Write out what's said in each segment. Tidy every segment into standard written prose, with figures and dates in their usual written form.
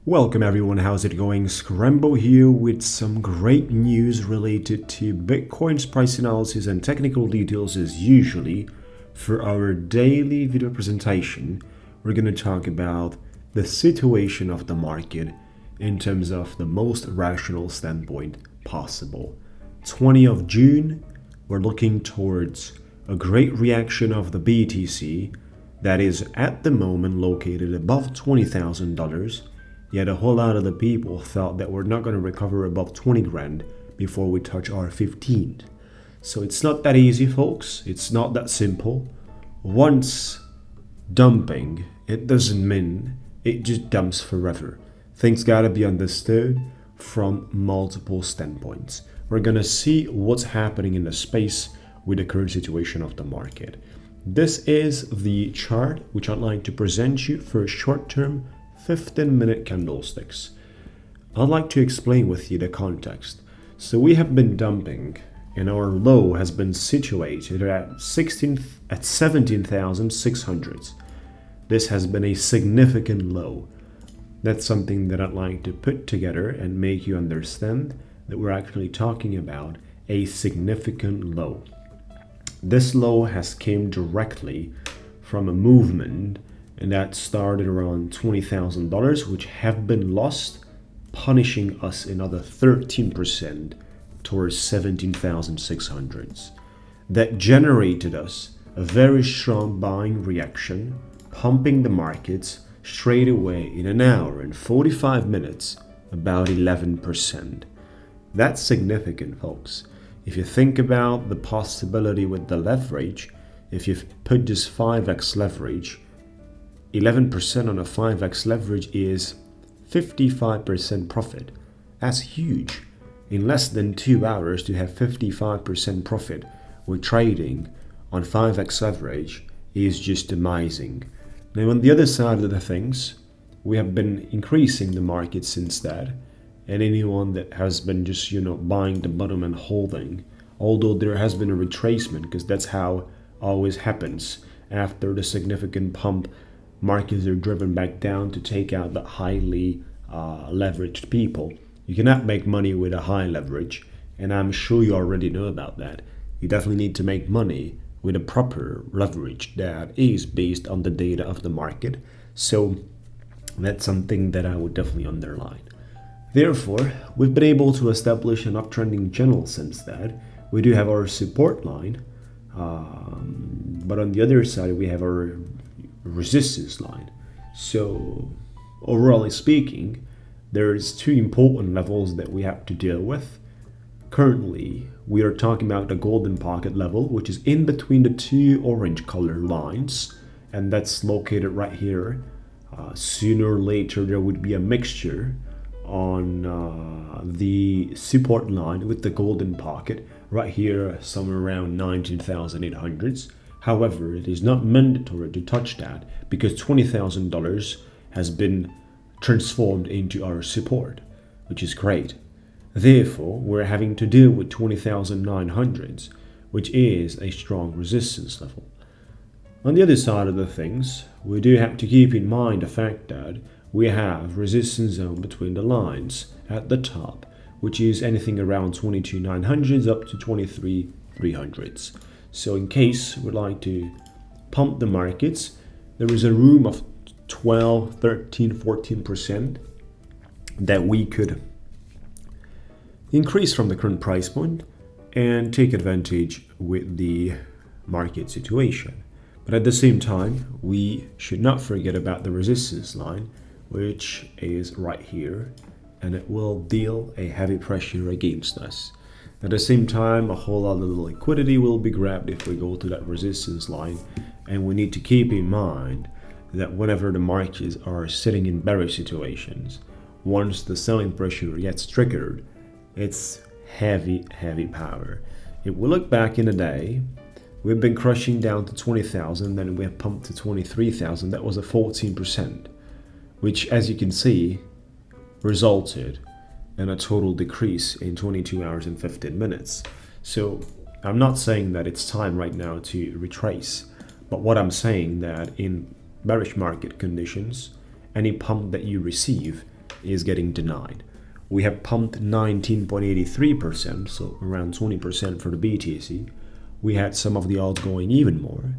Welcome everyone, how's it going? Scrembo here with some great news related to Bitcoin's price analysis and technical details as usually. For our daily video presentation, we're going to talk about the situation of the market in terms of the most rational standpoint possible. 20th of June, we're looking towards a great reaction of the BTC that is at the moment located above $20,000. Yet a whole lot of the people thought that we're not going to recover above 20 grand before we touch our 15th. So it's not that easy, folks. It's not that simple. Once dumping, it doesn't mean it just dumps forever. Things gotta be understood from multiple standpoints. We're gonna see what's happening in the space with the current situation of the market. This is the chart which I'd like to present you for short-term 15-minute candlesticks. I'd like to explain with you the context. So we have been dumping and our low has been situated at 17,600. This has been a significant low. That's something that I'd like to put together and make you understand that we're actually talking about a significant low. This low has came directly from a movement and that started around $20,000, which have been lost, punishing us another 13% towards 17,600. That generated us a very strong buying reaction, pumping the markets straight away in an hour and 45 minutes, about 11%. That's significant, folks. If you think about the possibility with the leverage, if you put this 5x leverage, 11% on a 5x leverage is 55% profit. That's huge. In less than 2 hours to have 55% profit with trading on 5x leverage is just amazing. Now on the other side of the things, we have been increasing the market since that, and anyone that has been just buying the bottom and holding, although there has been a retracement, because that's how always happens after the significant pump. Markets are driven back down to take out the highly leveraged people. You cannot make money with a high leverage, and I'm sure you already know about that. You definitely need to make money with a proper leverage that is based on the data of the market. So that's something that I would definitely underline. Therefore, we've been able to establish an uptrending channel since that. We do have our support line, but on the other side we have our resistance line. So overall speaking, there's two important levels that we have to deal with. Currently we are talking about the golden pocket level, which is in between the two orange color lines, and that's located right here. Sooner or later there would be a mixture on the support line with the golden pocket right here, somewhere around 19,800s. However, it is not mandatory to touch that because $20,000 has been transformed into our support, which is great. Therefore, we're having to deal with 20,900s, which is a strong resistance level. On the other side of the things, we do have to keep in mind the fact that we have resistance zone between the lines at the top, which is anything around 22,900s up to 23,300s. So in case we'd like to pump the markets, there is a room of 12, 13, 14% that we could increase from the current price point and take advantage with the market situation. But at the same time, we should not forget about the resistance line, which is right here, and it will deal a heavy pressure against us. At the same time, a whole lot of liquidity will be grabbed if we go to that resistance line, and we need to keep in mind that whenever the markets are sitting in bearish situations, once the selling pressure gets triggered, it's heavy power. If we look back in the day, we've been crushing down to 20,000, then we have pumped to 23,000. That was a 14%, which, as you can see, resulted in a total decrease in 22 hours and 15 minutes. So I'm not saying that it's time right now to retrace, but what I'm saying that in bearish market conditions, any pump that you receive is getting denied. We have pumped 19.83%, so around 20% for the BTC. We had some of the alts going even more,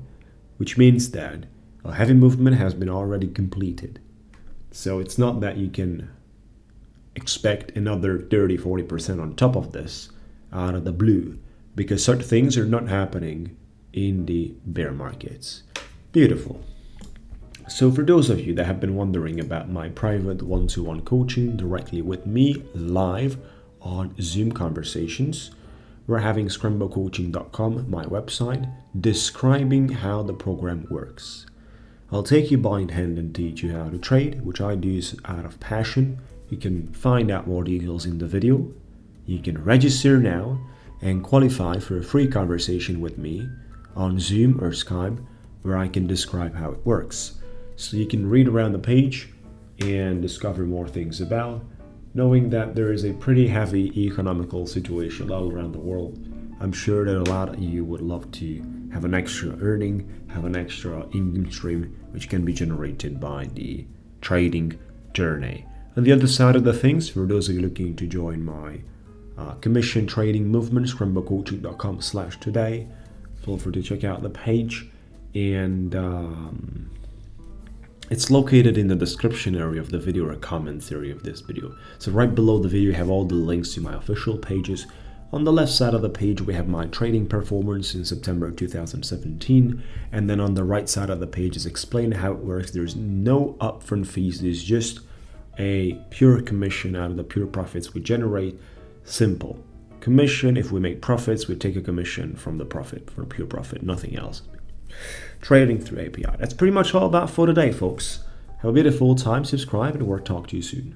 which means that a heavy movement has been already completed. So it's not that you can expect another 30-40% on top of this out of the blue, because certain things are not happening in the bear markets. Beautiful. So for those of you that have been wondering about my private one-to-one coaching directly with me live on Zoom conversations, we're having scrembocoaching.com, my website, describing how the program works. I'll take you by hand and teach you how to trade, which I do out of passion. You can find out more details in the video. You can register now and qualify for a free conversation with me on Zoom or Skype, where I can describe how it works. So you can read around the page and discover more things about, knowing that there is a pretty heavy economical situation all around the world. I'm sure that a lot of you would love to have an extra earning, have an extra income stream, which can be generated by the trading journey. On the other side of the things, for those of you looking to join my commission trading movement, scrembocoaching.com/today, feel free to check out the page. And it's located in the description area of the video or comments area of this video. So right below the video, you have all the links to my official pages. On the left side of the page, we have my trading performance in September 2017. And then on the right side of the page is explained how it works. There's no upfront fees. There's just a pure commission out of the pure profits we generate. Simple. Commission, if we make profits, we take a commission from the profit, for pure profit, nothing else. Trading through API. That's pretty much all about for today, folks. Have a beautiful time, subscribe, and we'll talk to you soon.